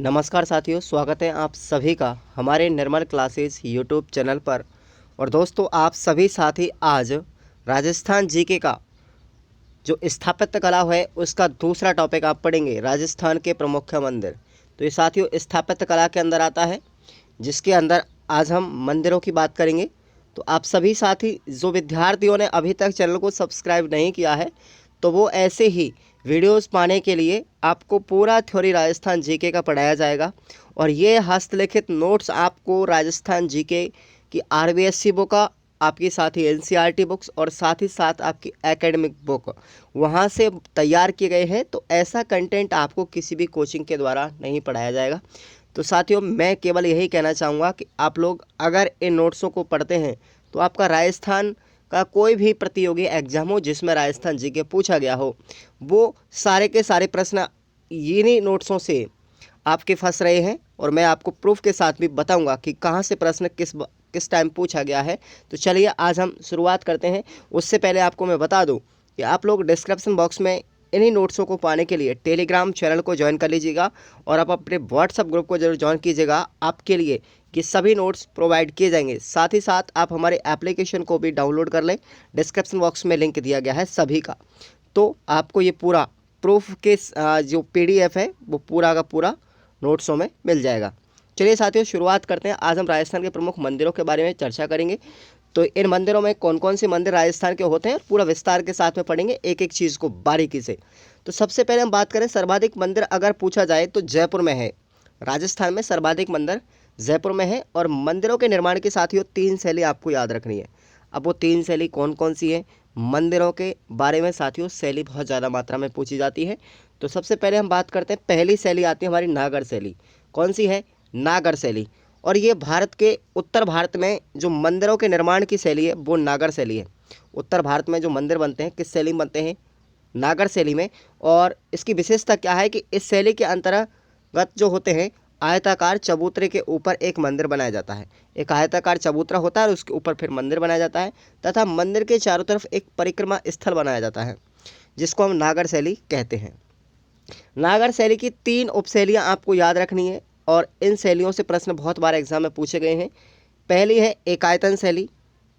नमस्कार साथियों, स्वागत है आप सभी का हमारे निर्मल क्लासेस यूट्यूब चैनल पर। और दोस्तों, आप सभी साथी आज राजस्थान जीके का जो स्थापत्य कला है उसका दूसरा टॉपिक आप पढ़ेंगे, राजस्थान के प्रमुख मंदिर। तो ये साथियों स्थापत्य कला के अंदर आता है, जिसके अंदर आज हम मंदिरों की बात करेंगे। तो आप सभी साथी जो विद्यार्थियों ने अभी तक चैनल को सब्सक्राइब नहीं किया है, तो वो ऐसे ही वीडियोस पाने के लिए आपको पूरा थ्योरी राजस्थान जीके का पढ़ाया जाएगा। और ये हस्तलिखित नोट्स आपको राजस्थान जीके की आरबीएससी बुक, आपकी साथ ही एनसीईआरटी बुक्स और साथ ही साथ आपकी एकेडमिक बुक वहाँ से तैयार किए गए हैं। तो ऐसा कंटेंट आपको किसी भी कोचिंग के द्वारा नहीं पढ़ाया जाएगा। तो साथियों, मैं केवल यही कहना चाहूँगा कि आप लोग अगर इन नोट्सों को पढ़ते हैं तो आपका राजस्थान का कोई भी प्रतियोगी एग्जाम हो जिसमें राजस्थान जीके पूछा गया हो, वो सारे के सारे प्रश्न इन्हीं नोट्सों से आपके फंस रहे हैं। और मैं आपको प्रूफ के साथ भी बताऊंगा कि कहाँ से प्रश्न किस टाइम पूछा गया है। तो चलिए आज हम शुरुआत करते हैं। उससे पहले आपको मैं बता दूं कि आप लोग डिस्क्रिप्शन बॉक्स में इन्हीं नोट्सों को पाने के लिए टेलीग्राम चैनल को ज्वाइन कर लीजिएगा और आप अपने व्हाट्सएप ग्रुप को जरूर ज्वाइन कीजिएगा। आपके लिए कि सभी नोट्स प्रोवाइड किए जाएंगे। साथ ही साथ आप हमारे एप्लीकेशन को भी डाउनलोड कर लें, डिस्क्रिप्शन बॉक्स में लिंक दिया गया है सभी का। तो आपको ये पूरा प्रूफ के जो पीडीएफ है वो पूरा का पूरा नोट्सों में मिल जाएगा। चलिए साथियों, शुरुआत करते हैं। आज हम राजस्थान के प्रमुख मंदिरों के बारे में चर्चा करेंगे। तो इन मंदिरों में कौन कौन से मंदिर राजस्थान के होते हैं और पूरा विस्तार के साथ में पढ़ेंगे, एक एक चीज़ को बारीकी से। तो सबसे पहले हम बात करें, सर्वाधिक मंदिर अगर पूछा जाए तो जयपुर में है। राजस्थान में सर्वाधिक मंदिर जयपुर में है। और मंदिरों के निर्माण के साथियों 3 शैली आपको याद रखनी है। अब वो 3 शैली कौन कौन सी है? मंदिरों के बारे में साथियों शैली बहुत ज़्यादा मात्रा में पूछी जाती है। तो सबसे पहले हम बात करते हैं, पहली शैली आती है हमारी नागर शैली। कौन सी है? नागर शैली। और ये भारत के उत्तर भारत में जो मंदिरों के निर्माण की शैली है वो नागर शैली है। उत्तर भारत में जो मंदिर बनते हैं किस शैली में बनते हैं? नागर शैली में। और इसकी विशेषता क्या है कि इस शैली के अंतर्गत जो होते हैं, आयताकार चबूतरे के ऊपर एक मंदिर बनाया जाता है। एक आयताकार चबूतरा होता है और उसके ऊपर फिर मंदिर बनाया जाता है, तथा मंदिर के चारों तरफ एक परिक्रमा स्थल बनाया जाता है, जिसको हम नागर शैली कहते हैं। नागर शैली की 3 उपशैलियाँ आपको याद रखनी है और इन शैलियों से प्रश्न बहुत बार एग्जाम में पूछे गए हैं। पहली है एकायतन शैली,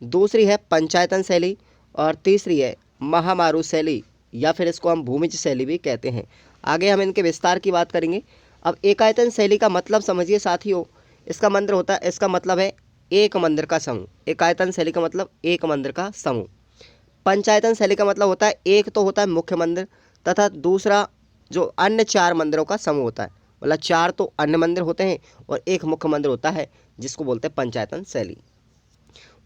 दूसरी है पंचायतन शैली और तीसरी है महामारू शैली, या फिर इसको हम भूमिज शैली भी कहते हैं। आगे हम इनके विस्तार की बात करेंगे। अब एकायतन शैली का मतलब समझिए साथियों, इसका मतलब है एक मंदिर का समूह। एकायतन शैली का मतलब एक मंदिर का समूह। पंचायतन शैली का मतलब होता है एक तो होता है मुख्य मंदिर, तथा दूसरा जो अन्य 4 मंदिरों का समूह होता है। मतलब 4 तो अन्य मंदिर होते हैं और एक मुख्य मंदिर होता है, जिसको बोलते हैं पंचायतन शैली।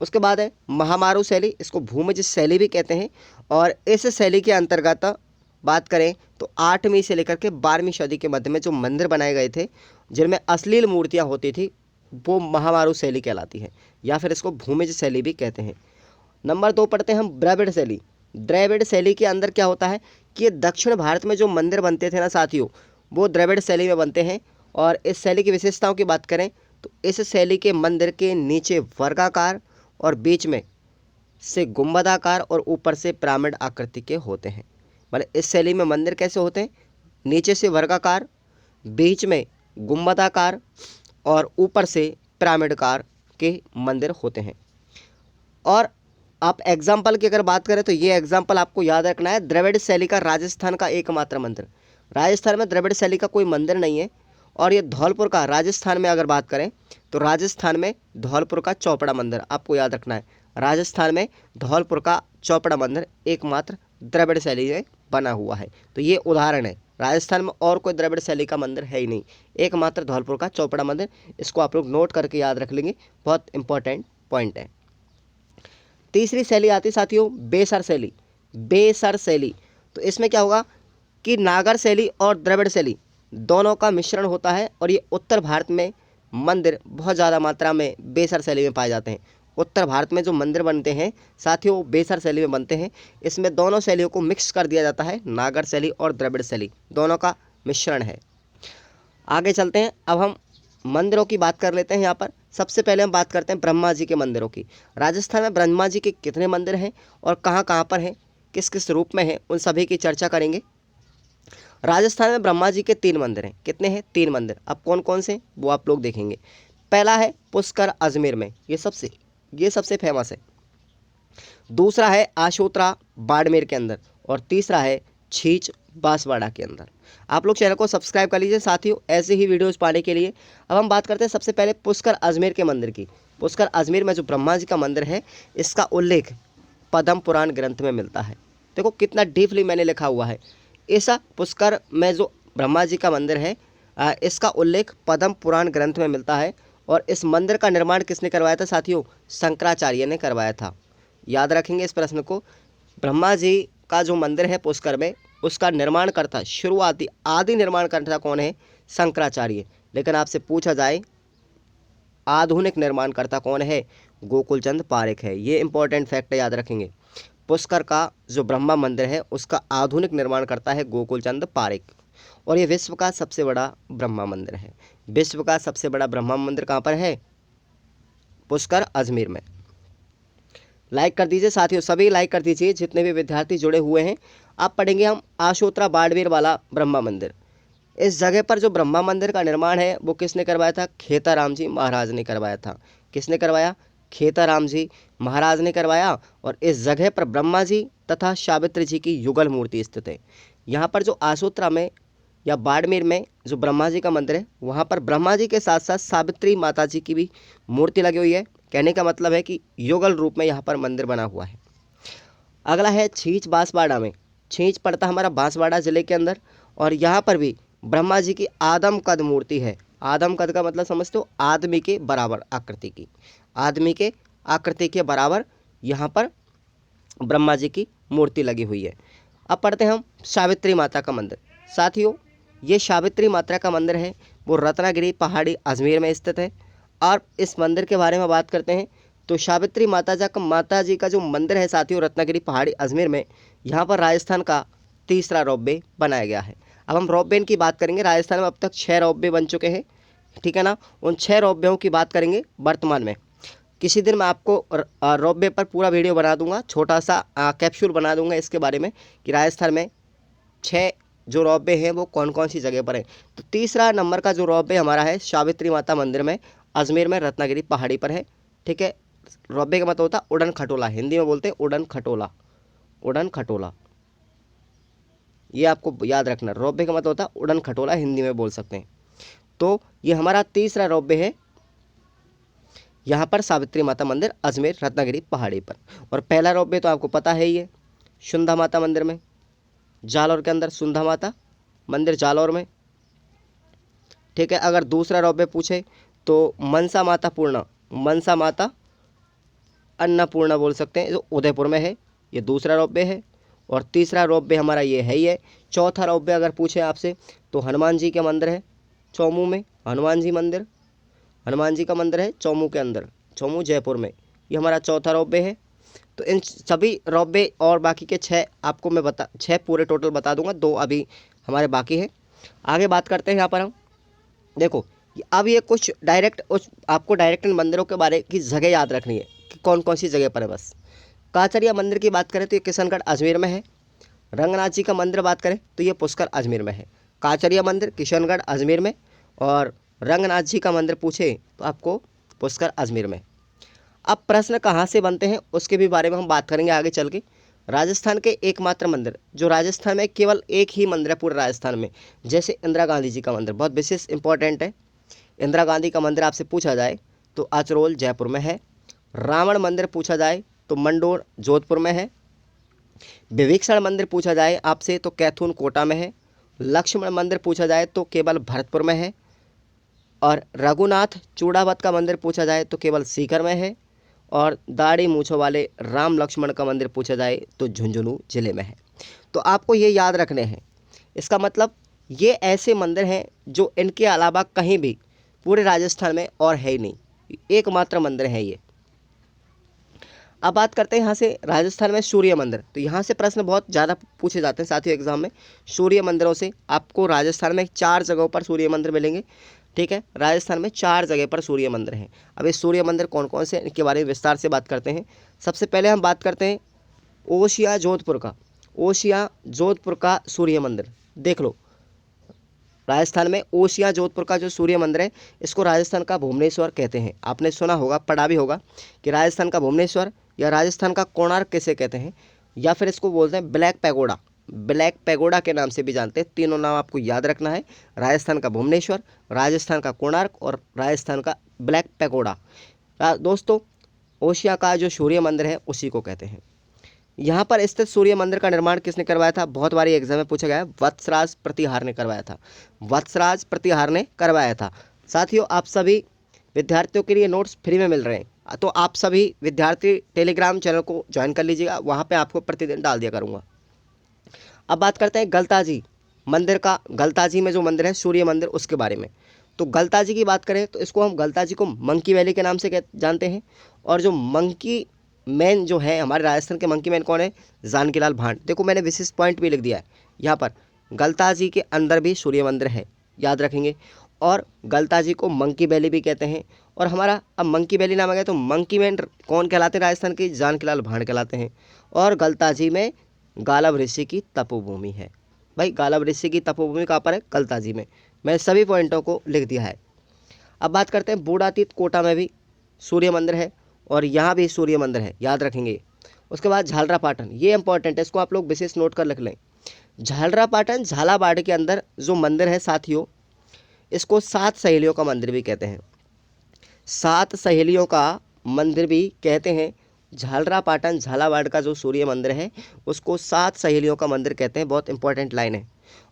उसके बाद है महामारू शैली, इसको भूमिज शैली भी कहते हैं। और इस शैली के अंतर्गत बात करें तो 8वीं से लेकर के 12वीं सदी के मध्य में जो मंदिर बनाए गए थे जिनमें अश्लील मूर्तियाँ होती थी, वो महामारू शैली कहलाती है, या फिर इसको भूमिज शैली भी कहते हैं। नंबर 2 पढ़ते हैं हम द्रविड़ शैली। द्रविड़ शैली के अंदर क्या होता है कि ये दक्षिण भारत में जो मंदिर बनते थे ना साथियों, वो द्रविड़ शैली में बनते हैं। और इस शैली की विशेषताओं की बात करें तो इस शैली के मंदिर के नीचे वर्गाकार और बीच में से गुंबदाकार और ऊपर से पिरामिड आकृति के होते हैं। मतलब इस शैली में मंदिर कैसे होते हैं? नीचे से वर्गाकार, बीच में गुंबदाकार और ऊपर से पिरामिडकार के मंदिर होते हैं। और आप एग्जाम्पल की अगर बात करें तो ये एग्जाम्पल आपको याद रखना है, द्रविड़ शैली का राजस्थान का एकमात्र मंदिर। राजस्थान में द्रविड़ शैली का कोई मंदिर नहीं है। और ये धौलपुर का, राजस्थान में अगर बात करें तो राजस्थान में धौलपुर का चौपड़ा मंदिर आपको याद रखना है। राजस्थान में धौलपुर का चौपड़ा मंदिर एकमात्र द्रविड़ शैली में बना हुआ है। तो ये उदाहरण है, राजस्थान में और कोई द्रविड़ शैली का मंदिर है ही नहीं, एकमात्र धौलपुर का चौपड़ा मंदिर। इसको आप लोग नोट करके याद रख लेंगे, बहुत इंपॉर्टेंट पॉइंट है। तीसरी शैली आती साथियों बेसर शैली। बेसर शैली, तो इसमें क्या होगा कि नागर शैली और द्रविड़ शैली दोनों का मिश्रण होता है। और ये उत्तर भारत में मंदिर बहुत ज़्यादा मात्रा में बेसर शैली में पाए जाते हैं। उत्तर भारत में जो मंदिर बनते हैं साथियों वो बेसर शैली में बनते हैं। इसमें दोनों शैलियों को मिक्स कर दिया जाता है, नागर शैली और द्रविड़ शैली दोनों का मिश्रण है। आगे चलते हैं, अब हम मंदिरों की बात कर लेते हैं। यहाँ पर सबसे पहले हम बात करते हैं ब्रह्मा जी के मंदिरों की। राजस्थान में ब्रह्मा जी के कितने मंदिर हैं और कहाँ कहाँ पर हैं, किस किस रूप में हैं, उन सभी की चर्चा करेंगे। राजस्थान में ब्रह्मा जी के 3 मंदिर हैं। कितने हैं? 3 मंदिर। अब कौन कौन से वो आप लोग देखेंगे। पहला है पुष्कर अजमेर में, ये सबसे फेमस है। दूसरा है आशोत्रा बाड़मेर के अंदर, और तीसरा है छींच बांसवाड़ा के अंदर। आप लोग चैनल को सब्सक्राइब कर लीजिए साथियों, ऐसे ही वीडियोस पाने के लिए। अब हम बात करते हैं सबसे पहले पुष्कर अजमेर के मंदिर की। पुष्कर अजमेर में जो ब्रह्मा जी का मंदिर है, इसका उल्लेख पद्म पुराण ग्रंथ में मिलता है। देखो कितना डीपली मैंने लिखा हुआ है। ऐसा पुष्कर में जो ब्रह्मा जी का मंदिर है, इसका उल्लेख पद्म पुराण ग्रंथ में मिलता है। और इस मंदिर का निर्माण किसने करवाया था साथियों? शंकराचार्य ने करवाया था। याद रखेंगे इस प्रश्न को। ब्रह्मा जी का जो मंदिर है पुष्कर में, उसका निर्माणकर्ता, शुरुआती आदि निर्माणकर्ता कौन है? शंकराचार्य। लेकिन आपसे पूछा जाए आधुनिक निर्माणकर्ता कौन है? गोकुलचंद पारेख है। ये इंपॉर्टेंट फैक्ट याद रखेंगे। पुष्कर का जो ब्रह्मा मंदिर है, उसका आधुनिक निर्माणकर्ता है गोकुलचंद पारेख। और ये विश्व का सबसे बड़ा ब्रह्मा मंदिर है। विश्व का सबसे बड़ा ब्रह्मा मंदिर कहाँ पर है? पुष्कर अजमेर में। लाइक कर दीजिए साथियों, सभी लाइक कर दीजिए जितने भी विद्यार्थी जुड़े हुए हैं। अब पढ़ेंगे हम आशोत्रा बाड़मेर वाला ब्रह्मा मंदिर। इस जगह पर जो ब्रह्मा मंदिर का निर्माण है वो किसने करवाया था? खेताराम जी महाराज ने करवाया था। किसने करवाया? खेताराम जी महाराज ने करवाया। और इस जगह पर ब्रह्मा जी तथा सावित्री जी की युगल मूर्ति स्थित है। यहाँ पर जो आशोत्रा में या बाड़मेर में जो ब्रह्मा जी का मंदिर है, वहाँ पर ब्रह्मा जी के साथ साथ सावित्री माता जी की भी मूर्ति लगी हुई है। कहने का मतलब है कि युगल रूप में यहाँ पर मंदिर बना हुआ है। अगला है छींच बांसवाड़ा में। छींच पड़ता हमारा बांसवाड़ा जिले के अंदर, और यहाँ पर भी ब्रह्मा जी की आदम कद मूर्ति है। आदम कद का मतलब समझते हो? आदमी के बराबर आकृति की। आदमी के आकृति के बराबर यहाँ पर ब्रह्मा जी की मूर्ति लगी हुई है। अब पढ़ते हैं हम सावित्री माता का मंदिर। साथियों, ये सावित्री माता का मंदिर है वो रत्नागिरी पहाड़ी अजमेर में स्थित है। और इस मंदिर के बारे में बात करते हैं तो सावित्री माता जी का जो मंदिर है साथियों, रत्नागिरी पहाड़ी अजमेर में, यहाँ पर राजस्थान का तीसरा रोपवे बनाया गया है। अब हम रोपवे की बात करेंगे। राजस्थान में अब तक 6 रोपवे बन चुके हैं, ठीक है ना। उन 6 रोपवेों की बात करेंगे वर्तमान में। किसी दिन मैं आपको रोपवे पर पूरा वीडियो बना दूंगा, छोटा सा कैप्सूल बना दूंगा इसके बारे में कि राजस्थान में 6 जो रोपवे हैं वो कौन कौन सी जगह पर है। तो तीसरा नंबर का जो रोपवे हमारा है सावित्री माता मंदिर में अजमेर में रत्नागिरी पहाड़ी पर है, ठीक है। रोपवे का मतलब होता है उड़न खटोला, हिंदी में बोलते हैं उड़न खटोला। उड़न खटोला ये आपको याद रखना। रोपवे का मतलब होता है उड़न खटोला, हिंदी में बोल सकते हैं। तो ये हमारा तीसरा रोपवे है यहाँ पर सावित्री माता मंदिर अजमेर रत्नागिरी पहाड़ी पर। और पहला रोपवे तो आपको पता है ही है, सुंधा माता मंदिर में जालौर के अंदर, सुंधा माता मंदिर जालौर में, ठीक है। अगर दूसरा रोपवे पूछे तो मनसा माता अन्नपूर्णा बोल सकते हैं, जो उदयपुर में है, ये दूसरा रोपवे है। और तीसरा रोपवे हमारा ये है ही है। चौथा रोपवे अगर पूछे आपसे तो हनुमान जी का मंदिर है चौमू में। हनुमान जी का मंदिर है चौमू के अंदर, चौमू जयपुर में, ये हमारा चौथा रोपवे है। तो इन सभी रोपवे और बाकी के 6 आपको मैं 6 पूरे टोटल बता दूंगा, 2 अभी हमारे बाकी है। आगे बात करते हैं यहाँ पर हम। देखो अब ये कुछ आपको डायरेक्ट इन मंदिरों के बारे की जगह याद रखनी है कि कौन कौन सी जगह पर है बस। काचरिया मंदिर की बात करें तो ये किशनगढ़ अजमेर में है। रंगनाथ जी का मंदिर बात करें तो ये पुष्कर अजमेर में है। काचरिया मंदिर किशनगढ़ अजमेर में, और रंगनाथ जी का मंदिर पूछे तो आपको पुष्कर अजमेर में। अब प्रश्न कहाँ से बनते हैं उसके भी बारे में हम बात करेंगे आगे चल के। राजस्थान के एकमात्र मंदिर, जो राजस्थान में केवल एक ही मंदिर है पूरे राजस्थान में, जैसे इंदिरा गांधी जी का मंदिर, बहुत विशेष इंपॉर्टेंट है। इंदिरा गांधी का मंदिर आपसे पूछा जाए तो अचरोल जयपुर में है। रावण मंदिर पूछा जाए तो मंडोर जोधपुर में है। विभीषण मंदिर पूछा जाए आपसे तो कैथून कोटा में है। लक्ष्मण मंदिर पूछा जाए तो केवल भरतपुर में है। और रघुनाथ चूड़ावत का मंदिर पूछा जाए तो केवल सीकर में है। और दाढ़ी मूछों वाले राम लक्ष्मण का मंदिर पूछा जाए तो झुंझुनू जिले में है। तो आपको ये याद रखने हैं। इसका मतलब ये ऐसे मंदिर हैं जो इनके अलावा कहीं भी पूरे राजस्थान में और है ही नहीं, एकमात्र मंदिर है ये। अब बात करते हैं यहाँ से राजस्थान में सूर्य मंदिर। तो यहाँ से प्रश्न बहुत ज़्यादा पूछे जाते हैं साथियों एग्जाम में। सूर्य मंदिरों से आपको राजस्थान में 4 जगहों पर सूर्य मंदिर मिलेंगे, ठीक है। राजस्थान में 4 जगह पर सूर्य मंदिर हैं। अब ये सूर्य मंदिर कौन कौन से, इनके बारे में विस्तार से बात करते हैं। सबसे पहले हम बात करते हैं ओसिया जोधपुर का सूर्य मंदिर। देख लो राजस्थान में ओसियां जोधपुर का जो सूर्य मंदिर है इसको राजस्थान का भुवनेश्वर कहते हैं। आपने सुना होगा, पढ़ा भी होगा कि राजस्थान का भुवनेश्वर या राजस्थान का कोणार्क किसे कहते हैं, या फिर इसको बोलते हैं ब्लैक पैगोडा। ब्लैक पैगोडा के नाम से भी जानते हैं। तीनों नाम आपको याद रखना है, राजस्थान का भुवनेश्वर, राजस्थान का कोणार्क और राजस्थान का ब्लैक पैगोडा। दोस्तों, ओसिया का जो सूर्य मंदिर है उसी को कहते हैं। यहाँ पर स्थित सूर्य मंदिर का निर्माण किसने करवाया था? बहुत बार एग्जाम में पूछा गया है, वत्सराज प्रतिहार ने करवाया था। वत्सराज प्रतिहार ने करवाया था। साथियों, आप सभी विद्यार्थियों के लिए नोट्स फ्री में मिल रहे हैं, तो आप सभी विद्यार्थी टेलीग्राम चैनल को ज्वाइन कर लीजिएगा, वहाँ पे आपको प्रतिदिन डाल दिया करूँगा। अब बात करते हैं गलताजी मंदिर का। गलताजी में जो मंदिर है सूर्य मंदिर, उसके बारे में। तो गलताजी की बात करें तो इसको हम गलताजी को मंकी वैली के नाम से जानते हैं। और जो मंकी मैन जो है, हमारे राजस्थान के मंकी मैन कौन है? जानकीलाल भांड। देखो, मैंने विशेष पॉइंट भी लिख दिया है यहाँ पर, गलताजी के अंदर भी सूर्य मंदिर है, याद रखेंगे। और गलताजी को मंकी वैली भी कहते हैं। और हमारा अब मंकी वैली नाम आ गया तो मंकी मैन कौन कहलाते हैं राजस्थान के? जानकीलाल भांड कहलाते हैं। और गलताजी में गालव ऋषि की तपोभूमि है। भाई, गालव ऋषि की तपोभूमि कहाँ पर है? गलताजी में। मैं सभी पॉइंटों को लिख दिया है। अब बात करते हैं बूढ़ातीत कोटा में भी सूर्य मंदिर है और यहाँ भी सूर्य मंदिर है, याद रखेंगे। उसके बाद झालरापाटन, ये इंपॉर्टेंट है, इसको आप लोग विशेष नोट कर लिख लें। झालरापाटन झालावाड़ के अंदर जो मंदिर है साथियों, इसको 7 सहेलियों का मंदिर भी कहते हैं। 7 सहेलियों का मंदिर भी कहते हैं। झालरापाटन झालावाड़ का जो सूर्य मंदिर है उसको 7 सहेलियों का मंदिर कहते हैं। बहुत इंपॉर्टेंट लाइन है।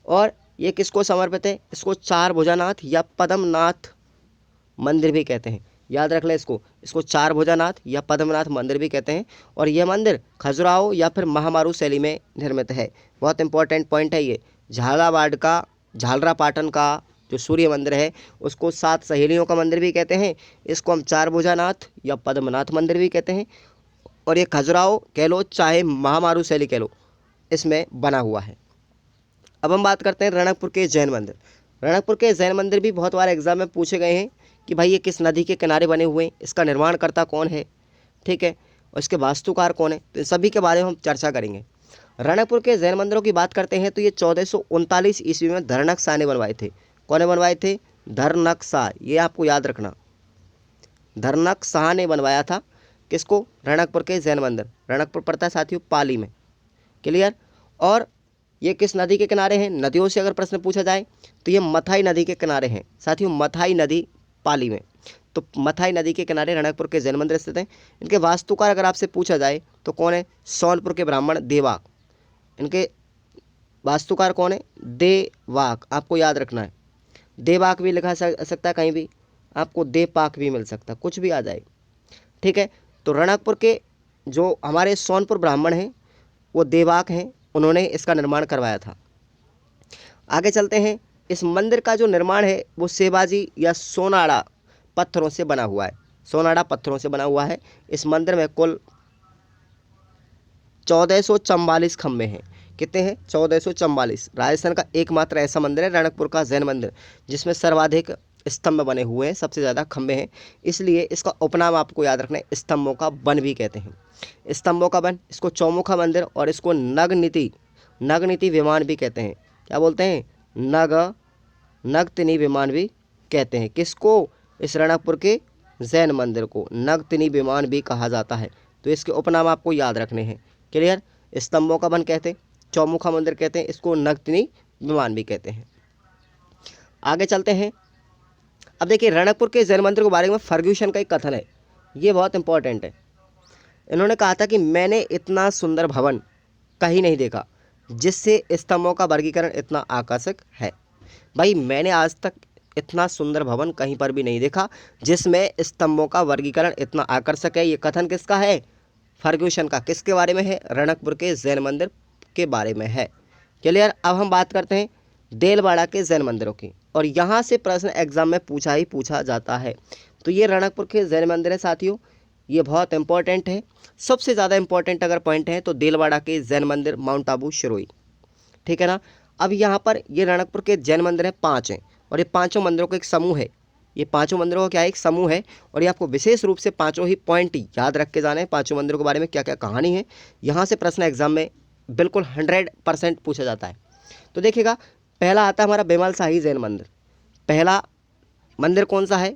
और ये किसको समर्पित है? इसको चार भुजानाथ या पद्मनाथ मंदिर भी कहते हैं, याद रख लें इसको चार भुजानाथ या पद्मनाथ मंदिर भी कहते हैं। और यह मंदिर खजुराहो या फिर महामारू शैली में निर्मित है। बहुत इंपॉर्टेंट पॉइंट है ये। झालावाड़ का, झालरापाटन का जो सूर्य मंदिर है उसको 7 सहेलियों का मंदिर भी कहते हैं। इसको हम चार भुजानाथ या पद्मनाथ मंदिर भी कहते हैं। और ये खजुराहो कह लो चाहे महामारू शैली कह लो, इसमें बना हुआ है। अब हम बात करते हैं रणकपुर के जैन मंदिर। रणकपुर के जैन मंदिर भी बहुत बार एग्जाम में पूछे गए हैं कि भाई ये किस नदी के किनारे बने हुए हैं, इसका निर्माणकर्ता कौन है, ठीक है, और इसके वास्तुकार कौन है, तो इन सभी के बारे में हम चर्चा करेंगे। रणकपुर के जैन मंदिरों की बात करते हैं तो ये 1439 ईस्वी में धर्नक शाह ने बनवाए थे। कौन ने बनवाए थे? धर्नक शाह। ये आपको याद रखना, धर्नक शाह ने बनवाया था। किसको? रणकपुर के जैन मंदिर। रणकपुर पड़ता है साथियों पाली में, क्लियर। और ये किस नदी के किनारे हैं? नदियों से अगर प्रश्न पूछा जाए तो ये मथाई नदी के किनारे हैं साथियों। मथाई नदी पाली में, तो मथाई नदी के किनारे रणकपुर के जैन मंदिर स्थित हैं। इनके वास्तुकार अगर आपसे पूछा जाए तो कौन है? सोनपुर के ब्राह्मण देवाक। इनके वास्तुकार कौन है? देवाक। आपको याद रखना है, देवाक भी लिखा सकता है, कहीं भी आपको देवपाक भी मिल सकता है, कुछ भी आ जाए, ठीक है। तो रणकपुर के जो हमारे सोनपुर ब्राह्मण हैं वो देवाक हैं, उन्होंने इसका निर्माण करवाया था। आगे चलते हैं। इस मंदिर का जो निर्माण है वो सेवाजी या सोनाड़ा पत्थरों से बना हुआ है। सोनाड़ा पत्थरों से बना हुआ है। इस मंदिर में कुल 1444 खंभे हैं। कितने हैं? 1444। राजस्थान का एकमात्र ऐसा मंदिर है रणकपुर का जैन मंदिर जिसमें सर्वाधिक स्तंभ बने हुए हैं, सबसे ज़्यादा खंभे हैं। इसलिए इसका उपनाम आपको याद रखना है, स्तंभों का वन भी कहते हैं। स्तंभों का वन, इसको चौमुखा मंदिर और इसको नगनीति विमान भी कहते हैं। क्या बोलते हैं? नगतिनी विमान भी कहते हैं। किसको? इस रणकपुर के जैन मंदिर को नगतिनी विमान भी कहा जाता है। तो इसके उपनाम आपको याद रखने हैं, क्लियर। स्तंभों का वन कहते हैं, चौमुखा मंदिर कहते हैं, इसको नगतिनी विमान भी कहते हैं। आगे चलते हैं। अब देखिए, रणकपुर के जैन मंदिर के बारे में फर्ग्यूसन का एक कथन है, ये बहुत इंपॉर्टेंट है। इन्होंने कहा था कि मैंने इतना सुंदर भवन कहीं नहीं देखा जिससे स्तंभों का वर्गीकरण इतना आकर्षक है। भाई, मैंने आज तक इतना सुंदर भवन कहीं पर भी नहीं देखा जिसमें स्तंभों का वर्गीकरण इतना आकर्षक है। ये कथन किसका है? फर्ग्यूसन का। किसके बारे में है? रणकपुर के जैन मंदिर के बारे में है, क्लियर। अब हम बात करते हैं देलवाड़ा के जैन मंदिरों की, और यहाँ से प्रश्न एग्जाम में पूछा जाता है। तो ये रणकपुर के जैन मंदिर है साथियों, ये बहुत इंपॉर्टेंट है। सबसे ज़्यादा इंपॉर्टेंट अगर पॉइंट है तो देलवाड़ा के जैन मंदिर, माउंट आबू, शिरोई, ठीक है ना। अब यहाँ पर ये रणकपुर के जैन मंदिर है 5 हैं, और ये पांचों मंदिरों का एक समूह है। ये पांचों मंदिरों का क्या है? एक समूह है। और ये आपको विशेष रूप से पांचों ही पॉइंट याद रख के जाने हैं। पांचों मंदिरों के बारे में क्या क्या कहानी है, यहाँ से प्रश्न एग्जाम में बिल्कुल 100% पूछा जाता है। तो देखिएगा, पहला आता है हमारा बिमल शाही जैन मंदिर। पहला मंदिर कौन सा है?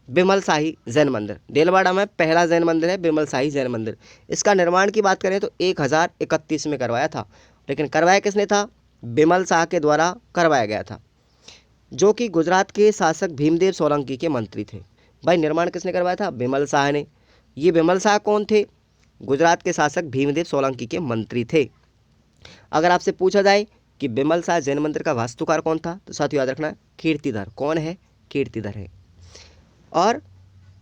बिमल शाही जैन मंदिर। देलवाड़ा में पहला जैन मंदिर है बिमल शाही जैन मंदिर। इसका निर्माण की बात करें तो 1031 में करवाया था, लेकिन करवाया किसने था? बिमल शाह के द्वारा करवाया गया था, जो कि गुजरात के शासक भीमदेव सोलंकी के मंत्री थे। भाई निर्माण किसने करवाया था? बिमल शाह ने। ये बिमल शाह कौन थे? गुजरात के शासक भीमदेव सोलंकी के मंत्री थे। अगर आपसे पूछा जाए कि बिमल शाह जैन मंदिर का वास्तुकार कौन था, तो साथियों याद रखना कीर्तिधर। कौन है? कीर्तिधर है। और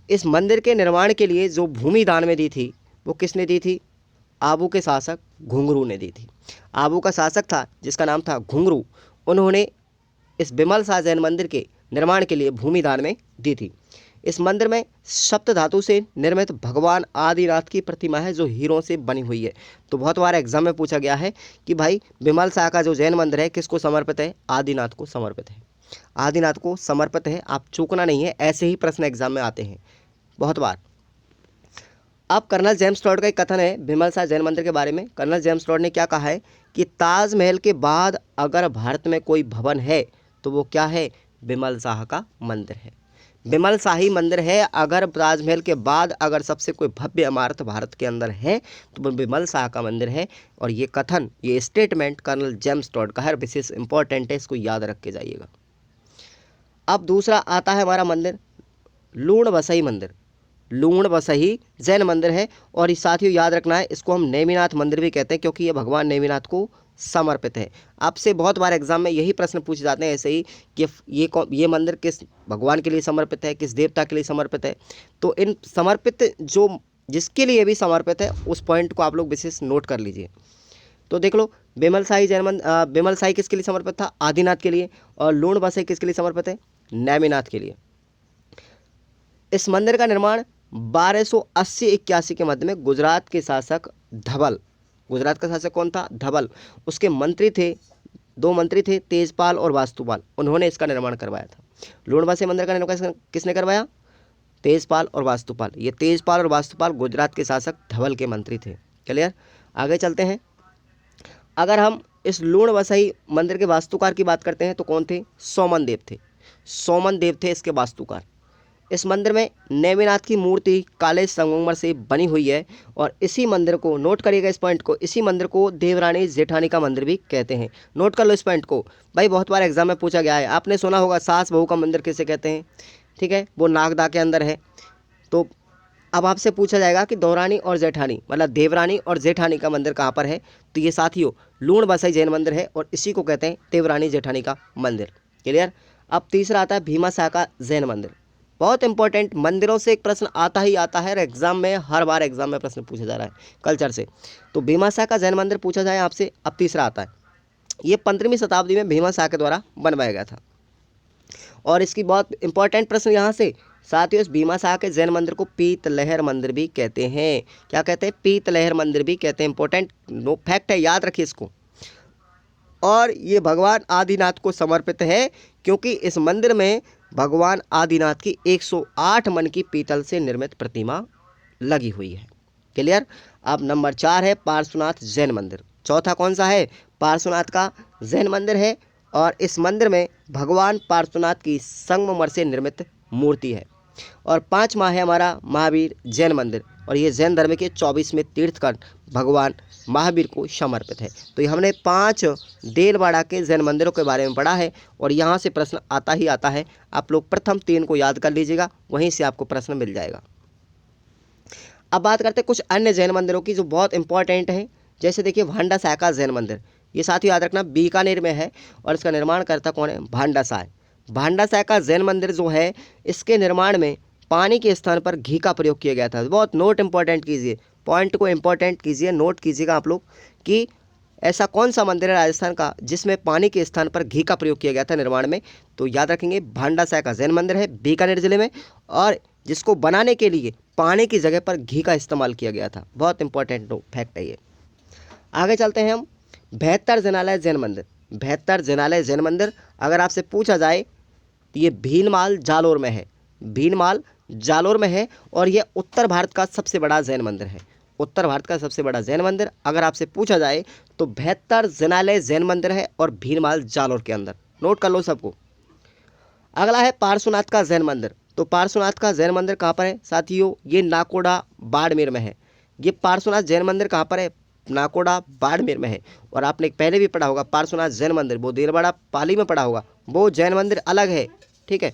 इस मंदिर के निर्माण के लिए जो भूमि दान में दी थी वो किसने दी थी? आबू के शासक घुंघरू ने दी थी। आबू का शासक था जिसका नाम था घुंघरू, उन्होंने इस बिमल शाह जैन मंदिर के निर्माण के लिए भूमि दान में दी थी। इस मंदिर में सप्त धातु से निर्मित भगवान आदिनाथ की प्रतिमा है, जो हीरों से बनी हुई है। तो बहुत बार एग्जाम में पूछा गया है कि भाई बिमल शाह का जो जैन मंदिर है किसको समर्पित है? आदिनाथ को समर्पित है। आदिनाथ को समर्पित है, आप चूकना नहीं है, ऐसे ही प्रश्न एग्जाम में आते हैं बहुत बार। अब कर्नल जेम्स टॉड का एक कथन है बिमल शाह जैन मंदिर के बारे में। कर्नल जेम्स टॉड ने क्या कहा है कि ताजमहल के बाद अगर भारत में कोई भवन है तो वो क्या है? बिमल शाह का मंदिर है। बिमल शाही मंदिर है। अगर ताजमहल के बाद अगर सबसे कोई भव्य इमारत भारत के अंदर है तो वो बिमल शाह का मंदिर है। और ये कथन, ये स्टेटमेंट कर्नल जेम्स टॉड का है, विशेष इंपॉर्टेंट है, इसको याद रख के जाइएगा। अब दूसरा आता है हमारा मंदिर लूण बसई मंदिर। लूण बसही जैन मंदिर है, और इस साथियों याद रखना है इसको हम नेमिनाथ मंदिर भी कहते हैं, क्योंकि ये भगवान नेमिनाथ को समर्पित है। आपसे बहुत बार एग्जाम में यही प्रश्न पूछे जाते हैं ऐसे ही कि ये मंदिर किस भगवान के लिए समर्पित है, किस देवता के लिए समर्पित है। तो इन समर्पित जो जिसके लिए भी समर्पित है उस पॉइंट को आप लोग विशेष नोट कर लीजिए। तो देख लो, बिमल शाही जैन मंदिर, बिमल शाही किसके लिए समर्पित था? आदिनाथ के लिए। और लूण बसई किसके लिए समर्पित है? नेमिनाथ के लिए। इस मंदिर का निर्माण 1280-81 के मध्य में गुजरात के शासक धवल, गुजरात का शासक कौन था? धवल। उसके मंत्री थे, दो मंत्री थे, तेजपाल और वास्तुपाल, उन्होंने इसका निर्माण करवाया था। लूणबसे मंदिर का निर्माण किसने करवाया? तेजपाल और वास्तुपाल। ये तेजपाल और वास्तुपाल गुजरात के शासक धवल के मंत्री थे। क्लियर? आगे चलते हैं। अगर हम इस लूण बसई मंदिर के वास्तुकार की बात करते हैं तो कौन थे? सोमन देव थे। सोमन देव थे इसके वास्तुकार। इस मंदिर में नेमिनाथ की मूर्ति काले संगमरमर से बनी हुई है, और इसी मंदिर को, नोट करिएगा इस पॉइंट को, इसी मंदिर को देवरानी जेठानी का मंदिर भी कहते हैं। नोट कर लो इस पॉइंट को, भाई बहुत बार एग्जाम में पूछा गया है। आपने सुना होगा सास बहू का मंदिर किसे कहते हैं? ठीक है, वो नागदा के अंदर है। तो अब आपसे पूछा जाएगा कि दौरानी और जेठानी, मतलब देवरानी और जेठानी का मंदिर कहाँ पर है? तो ये साथियों लूण बसई जैन मंदिर है, और इसी को कहते हैं देवरानी जेठानी का मंदिर। क्लियर? अब तीसरा आता है भीमा शाह का जैन मंदिर। बहुत इंपॉर्टेंट, मंदिरों से एक प्रश्न आता ही आता है, और एग्जाम में हर बार एग्जाम में प्रश्न पूछा जा रहा है कल्चर से। तो भीमा शाह का जैन मंदिर पूछा जाए आपसे। अब तीसरा आता है, ये 15वीं शताब्दी में भीमा शाह के द्वारा बनवाया गया था। और इसकी बहुत इंपॉर्टेंट प्रश्न यहाँ से साथियों, इस भीमा शाह के जैन मंदिर को पीतलहर मंदिर भी कहते हैं। क्या कहते हैं? पीतलहर मंदिर भी कहते हैं। इंपॉर्टेंट नो फैक्ट है, याद रखिए इसको। और ये भगवान आदिनाथ को समर्पित है, क्योंकि इस मंदिर में भगवान आदिनाथ की 108 मन की पीतल से निर्मित प्रतिमा लगी हुई है। क्लियर? अब नंबर 4 है पार्श्वनाथ जैन मंदिर। चौथा कौन सा है? पार्श्वनाथ का जैन मंदिर है, और इस मंदिर में भगवान पार्श्वनाथ की संगमरमर से निर्मित मूर्ति है। और 5वां है हमारा महावीर जैन मंदिर, और ये जैन धर्म के 24वें तीर्थकर भगवान महावीर को समर्पित है। तो ये हमने 5 देलवाड़ा के जैन मंदिरों के बारे में पढ़ा है, और यहाँ से प्रश्न आता ही आता है। आप लोग प्रथम 3 को याद कर लीजिएगा, वहीं से आपको प्रश्न मिल जाएगा। अब बात करते हैं कुछ अन्य जैन मंदिरों की जो बहुत इंपॉर्टेंट हैं। जैसे देखिए भांडा शाह का जैन मंदिर, ये साथियों याद रखना बीकानेर में है, और इसका निर्माण करता कौन है? भांडा शाह। भांडा शाह का जैन मंदिर जो है, इसके निर्माण में पानी के स्थान पर घी का प्रयोग किया गया था। बहुत नोट इंपॉर्टेंट कीजिए, पॉइंट को इंपॉर्टेंट कीजिए, नोट कीजिएगा आप लोग कि ऐसा कौन सा मंदिर है राजस्थान का जिसमें पानी के स्थान पर घी का प्रयोग किया गया था निर्माण में। तो याद रखेंगे भांडा शाह का जैन मंदिर है बीकानेर जिले में, और जिसको बनाने के लिए पानी की जगह पर घी का इस्तेमाल किया गया था। बहुत इंपॉर्टेंट फैक्ट है ये। आगे चलते हैं हम, बेहतर जनालय जैन मंदिर। बेहतर जनालय जैन मंदिर अगर आपसे पूछा जाए तो ये भीनमाल जालोर में है। भीनमाल जालोर में है, और ये उत्तर भारत का सबसे बड़ा जैन मंदिर है। उत्तर भारत का सबसे बड़ा जैन मंदिर। अगर आपसे पूछा जाए तो 72 जिनालय जैन मंदिर है और भीनमाल जालोर के अंदर, नोट कर लो सबको। अगला है पार्श्वनाथ का जैन मंदिर। तो पार्श्वनाथ का जैन मंदिर कहाँ पर है साथियों, ये नाकोड़ा बाड़मेर में है। ये पार्श्वनाथ जैन मंदिर कहाँ पर है, नाकोड़ा बाड़मेर में है। और आपने पहले भी पढ़ा होगा पार्श्वनाथ जैन मंदिर, वो देलवाड़ा पाली में पढ़ा होगा, वो जैन मंदिर अलग है, ठीक है।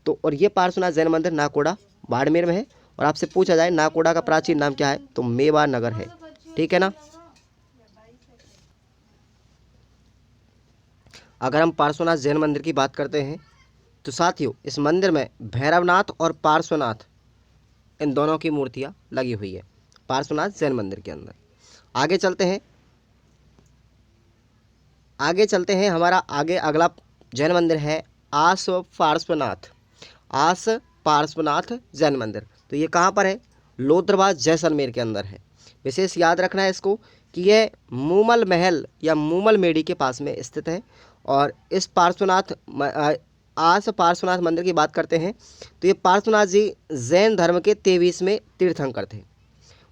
तो और ये पार्श्वनाथ जैन मंदिर नाकोड़ा बाड़मेर में है। और आपसे पूछा जाए नाकोड़ा का प्राचीन नाम क्या है, तो मेवा नगर है, ठीक है ना। अगर हम पार्श्वनाथ जैन मंदिर की बात करते हैं तो साथियों इस मंदिर में भैरवनाथ और पार्श्वनाथ इन दोनों की मूर्तियां लगी हुई है पार्श्वनाथ जैन मंदिर के अंदर। आगे चलते हैं हमारा आगे अगला जैन मंदिर है आस पार्श्वनाथ जैन मंदिर। तो ये कहाँ पर है, लोद्रवा जैसलमेर के अंदर है। विशेष याद रखना है इसको कि यह मूमल महल या मूमल मेडी के पास में स्थित है। और इस पार्श्वनाथ मंदिर की बात करते हैं तो ये पार्श्वनाथ जी जैन धर्म के 23वें तीर्थंकर थे,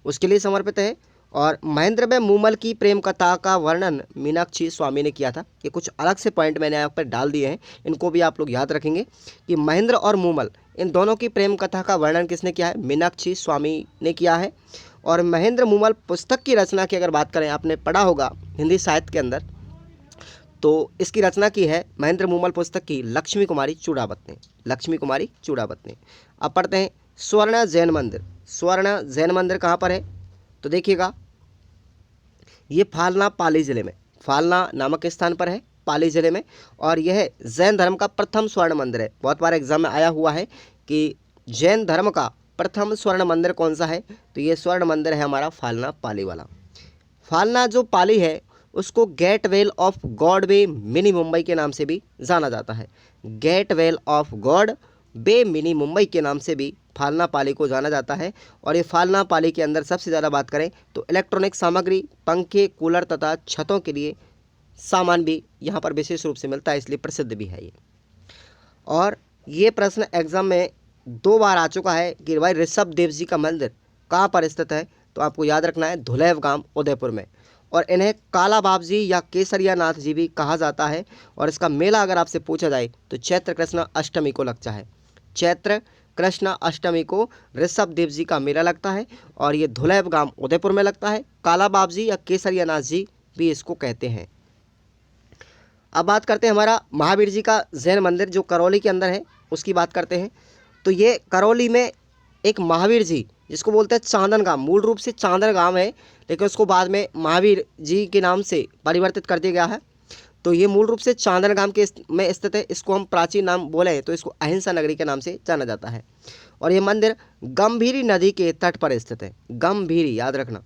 उसके लिए समर्पित है। और महेंद्र में मूमल की प्रेम कथा का वर्णन मीनाक्षी स्वामी ने किया था। ये कुछ अलग से पॉइंट मैंने यहाँ पर डाल दिए हैं, इनको भी आप लोग याद रखेंगे कि महेंद्र और मूमल इन दोनों की प्रेम कथा का वर्णन किसने किया है, मीनाक्षी स्वामी ने किया है। और महेंद्र मूमल पुस्तक की रचना की अगर बात करें, आपने पढ़ा होगा हिंदी साहित्य के अंदर, तो इसकी रचना की है महेंद्र मूमल पुस्तक की लक्ष्मी कुमारी चूड़ावत ने। अब पढ़ते हैं स्वर्ण जैन मंदिर कहाँ पर है, तो देखिएगा ये फालना पाली जिले में, फालना नामक स्थान पर है पाली जिले में। और यह जैन धर्म का प्रथम स्वर्ण मंदिर है। बहुत बार एग्जाम में आया हुआ है कि जैन धर्म का प्रथम स्वर्ण मंदिर कौन सा है, तो ये स्वर्ण मंदिर है हमारा फालना पाली वाला। फालना जो पाली है उसको gateway of Godwar mini Mumbai के नाम से भी जाना जाता है। Gateway of Godwar mini Mumbai के नाम से भी फालना पाली को जाना जाता है। और ये फालना पाली के अंदर सबसे ज़्यादा बात करें तो इलेक्ट्रॉनिक सामग्री, पंखे, कूलर तथा छतों के लिए सामान भी यहाँ पर विशेष रूप से मिलता है, इसलिए प्रसिद्ध भी है ये। और ये प्रश्न एग्जाम में 2 बार आ चुका है कि भाई ऋषभ देव जी का मंदिर कहाँ पर स्थित है, तो आपको याद रखना है धुलेव गांव उदयपुर में। और इन्हें काला बाप जी या केसरिया नाथ जी भी कहा जाता है। और इसका मेला अगर आपसे पूछा जाए तो चैत्र कृष्ण अष्टमी को लगता है, चैत्र कृष्ण अष्टमी को ऋषभ देव जी का मेला लगता है। और ये धुलेव गांव उदयपुर में लगता है। काला बाप जी या केसरिया नाथ जी भी इसको कहते हैं। अब बात करते हैं हमारा महावीर जी का जैन मंदिर जो करौली के अंदर है, उसकी बात करते हैं। तो ये करौली में एक महावीर जी जिसको बोलते हैं चांदन गांव, मूल रूप से चांदन गांव है लेकिन उसको बाद में महावीर जी के नाम से परिवर्तित कर दिया गया है। तो ये मूल रूप से चांदन गांव के में स्थित है। इसको हम प्राचीन नाम बोले तो इसको अहिंसा नगरी के नाम से जाना जाता है। और ये मंदिर गंभीरी नदी के तट पर स्थित है, गंभीरी याद रखना।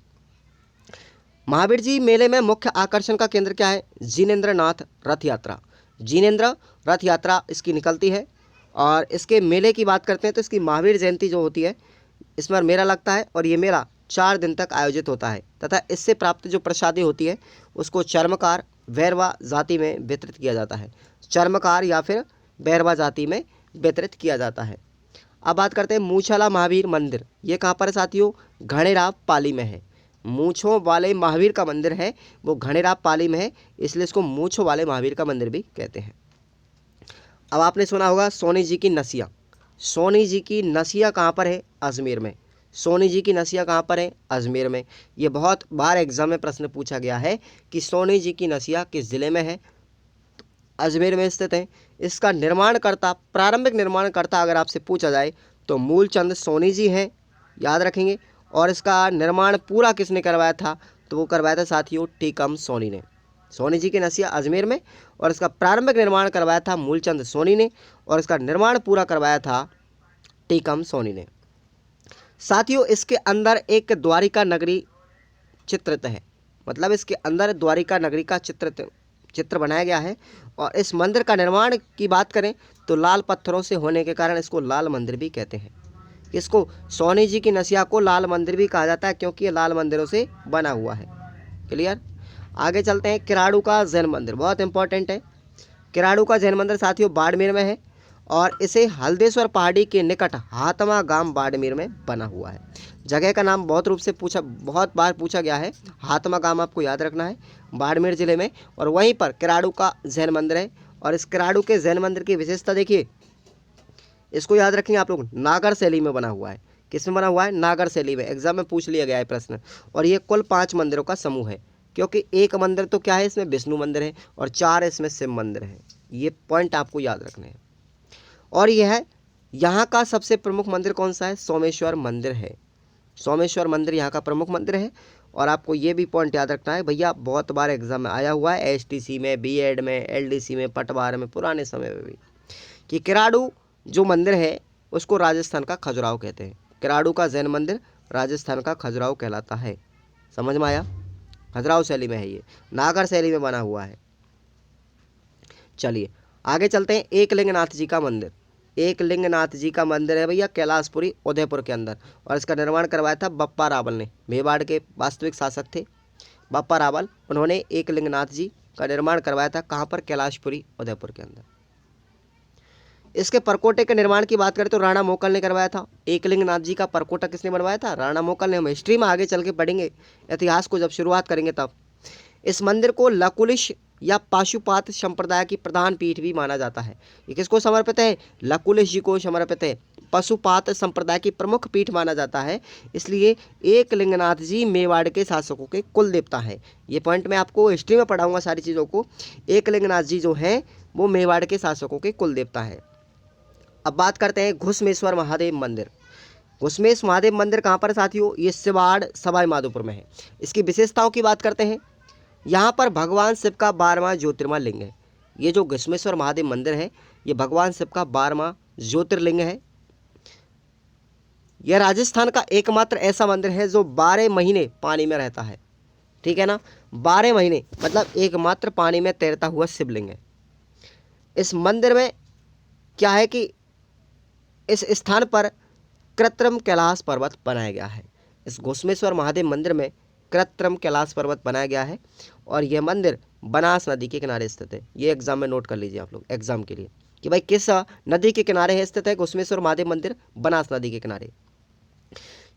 महावीर जी मेले में मुख्य आकर्षण का केंद्र क्या है, जिनेंद्रनाथ रथ यात्रा, जिनेंद्र रथ यात्रा इसकी निकलती है। और इसके मेले की बात करते हैं तो इसकी महावीर जयंती जो होती है इसमें मेला लगता है। और ये मेला 4 दिन तक आयोजित होता है तथा इससे प्राप्त जो प्रसादी होती है उसको चर्मकार भैरवा जाति में वितरित किया जाता है, चर्मकार या फिर भैरवा जाति में वितरित किया जाता है। अब बात करते हैं मूछाला महावीर मंदिर, ये कहाँ पर है साथियों, घणेराव पाली में है। मूछों वाले महावीर का मंदिर है वो घणेराव पाली में है, इसलिए इसको मूछों वाले महावीर का मंदिर भी कहते हैं। अब आपने सुना होगा सोनी जी की नसिया, सोनी जी की नसिया कहाँ पर है, अजमेर में। सोनी जी की नसिया कहाँ पर है, अजमेर में। ये बहुत बार एग्जाम में प्रश्न पूछा गया है कि सोनी जी की नसिया किस ज़िले में है, तो अजमेर में स्थित है। इसका निर्माणकर्ता, प्रारंभिक निर्माणकर्ता अगर आपसे पूछा जाए तो मूलचंद सोनी जी हैं, याद रखेंगे। और इसका निर्माण पूरा किसने करवाया था, तो वो करवाया था साथियों टीकम सोनी ने। सोनी जी की नसिया अजमेर में और इसका प्रारंभिक निर्माण करवाया था मूलचंद सोनी ने और इसका निर्माण पूरा करवाया था टीकम सोनी ने। साथियों इसके अंदर एक द्वारिका नगरी चित्रित है, मतलब इसके अंदर द्वारिका नगरी का चित्र बनाया गया है। और इस मंदिर का निर्माण की बात करें तो लाल पत्थरों से होने के कारण इसको लाल मंदिर भी कहते हैं। इसको सोनी जी की नसिया को लाल मंदिर भी कहा जाता है क्योंकि ये लाल मंदिरों से बना हुआ है। क्लियर। आगे चलते हैं किराड़ू का जैन मंदिर, बहुत इंपॉर्टेंट है। किराड़ू का जैन मंदिर साथियों बाड़मेर में है और इसे हल्देश्वर पहाड़ी के निकट हातमा गांव बाड़मेर में बना हुआ है। जगह का नाम बहुत बार पूछा गया है। हातमा गांव आपको याद रखना है, बाड़मेर जिले में। और वहीं पर किराड़ू का जैन मंदिर है। और इस किराड़ू के जैन मंदिर की विशेषता देखिए, इसको याद रखेंगे आप लोग, नागर शैली में बना हुआ है। किस में बना हुआ है? नागर शैली में। एग्जाम में पूछ लिया गया है प्रश्न। और ये कुल 5 मंदिरों का समूह है, क्योंकि एक मंदिर तो क्या है इसमें, विष्णु मंदिर है, और 4 इसमें शिव मंदिर है। ये पॉइंट आपको याद रखने हैं। और यह है, यहाँ का सबसे प्रमुख मंदिर कौन सा है? सोमेश्वर मंदिर है। सोमेश्वर मंदिर यहाँ का प्रमुख मंदिर है। और आपको ये भी पॉइंट याद रखना है भैया, बहुत बार एग्जाम में आया हुआ है, एसटीसी में, बीएड में, एलडीसी में, पटवार में, पुराने समय में भी, कि किराड़ू जो मंदिर है उसको राजस्थान का खजुराहो कहते हैं। किराड़ू का जैन मंदिर राजस्थान का खजुराहो कहलाता है। समझ में आया? खजुराहो शैली में है, ये नागर शैली में बना हुआ है। चलिए आगे चलते हैं। एकलिंगनाथ जी का मंदिर। एकलिंगनाथ जी का मंदिर है भैया कैलाशपुरी उदयपुर के अंदर। और इसका निर्माण करवाया था बप्पा रावल ने। मेवाड़ के वास्तविक शासक थे बप्पा रावल। उन्होंने एकलिंगनाथ जी का निर्माण करवाया था। कहाँ पर? कैलाशपुरी उदयपुर के अंदर। इसके परकोटे के निर्माण की बात करें तो राणा मोकल ने करवाया था। एकलिंगनाथ जी का परकोटा किसने बनवाया था? राणा मोकल ने। हम हिस्ट्री में आगे चल के पढ़ेंगे, इतिहास को जब शुरुआत करेंगे तब। इस मंदिर को लकुलिश या पाशुपात संप्रदाय की प्रधान पीठ भी माना जाता है। ये किसको समर्पित है? लकुलिश जी को समर्पित है। पशुपात संप्रदाय की प्रमुख पीठ माना जाता है, इसलिए एकलिंगनाथ जी मेवाड़ के शासकों के कुल देवता है। ये पॉइंट मैं आपको हिस्ट्री में पढ़ाऊंगा सारी चीज़ों को। एकलिंगनाथ जी जो हैं वो मेवाड़ के शासकों के कुल देवता है। अब बात करते हैं घुसमेश्वर महादेव मंदिर। घुसमेश महादेव मंदिर कहाँ पर साथियों? ये सिवाड़ सवाई माधोपुर में है। इसकी विशेषताओं की बात करते हैं। यहाँ पर भगवान शिव का 12वां ज्योतिर्मय लिंग है। ये जो घुसमेश्वर महादेव मंदिर है ये भगवान शिव का 12वां ज्योतिर्लिंग है। यह राजस्थान का एकमात्र ऐसा मंदिर है जो 12 महीने पानी में रहता है। ठीक है ना? 12 महीने मतलब एकमात्र पानी में तैरता हुआ शिवलिंग है। इस मंदिर में क्या है कि इस स्थान पर कृत्रिम कैलाश पर्वत बनाया गया है। इस घुसमेश्वर महादेव मंदिर में कृत्रिम कैलाश पर्वत बनाया गया है। और यह मंदिर बनास नदी के किनारे स्थित है। ये एग्जाम में नोट कर लीजिए आप लोग एग्जाम के लिए, कि भाई किस नदी के किनारे है स्थित है घुसमेश्वर महादेव मंदिर? बनास नदी के किनारे।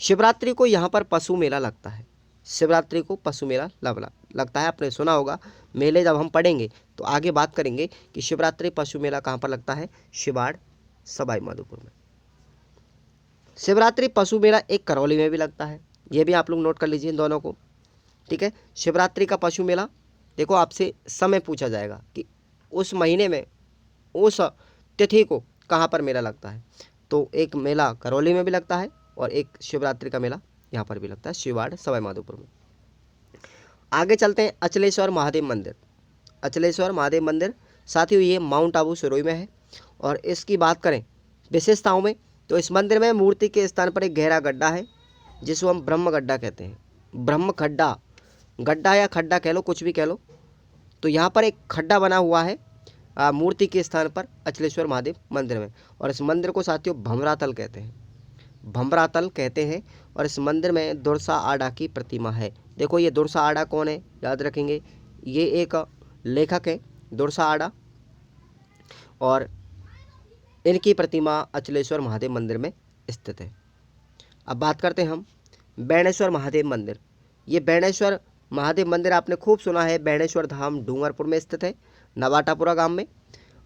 शिवरात्रि को यहाँ पर पशु मेला लगता है। शिवरात्रि को पशु मेला लगता है। आपने सुना होगा। मेले जब हम पढ़ेंगे तो आगे बात करेंगे कि शिवरात्रि पशु मेला कहाँ पर लगता है? शिवाड़ सवाई माधोपुर में। शिवरात्रि पशु मेला एक करौली में भी लगता है। ये भी आप लोग नोट कर लीजिए इन दोनों को। ठीक है? शिवरात्रि का पशु मेला, देखो आपसे समय पूछा जाएगा कि उस महीने में उस तिथि को कहाँ पर मेला लगता है। तो एक मेला करौली में भी लगता है और एक शिवरात्रि का मेला यहाँ पर भी लगता है, शिवाड़ सवाई माधोपुर में। आगे चलते हैं अचलेश्वर महादेव मंदिर। अचलेश्वर महादेव मंदिर साथियों ये माउंट आबू सिरोही में है। और इसकी बात करें विशेषताओं में तो इस मंदिर में मूर्ति के स्थान पर एक गहरा गड्ढा है जिसको हम ब्रह्म गड्ढा कहते हैं। ब्रह्म खड्डा, गड्ढा या खड्डा कह लो, कुछ भी कह लो। तो यहाँ पर एक खड्डा बना हुआ है मूर्ति के स्थान पर अचलेश्वर महादेव मंदिर में। और इस मंदिर को साथियों भमरातल कहते हैं। भमरातल कहते हैं। और इस मंदिर में दुर्सा आडा की प्रतिमा है। देखो ये दुर्सा आडा कौन है? याद रखेंगे, ये एक लेखक है दुर्सा आडा। और इनकी प्रतिमा अचलेश्वर महादेव मंदिर में स्थित है। अब बात करते हैं हम बेणेश्वर महादेव मंदिर। ये बेणेश्वर महादेव मंदिर आपने खूब सुना है। बेणेश्वर धाम डूंगरपुर में स्थित है, नवाटापुरा गांव में।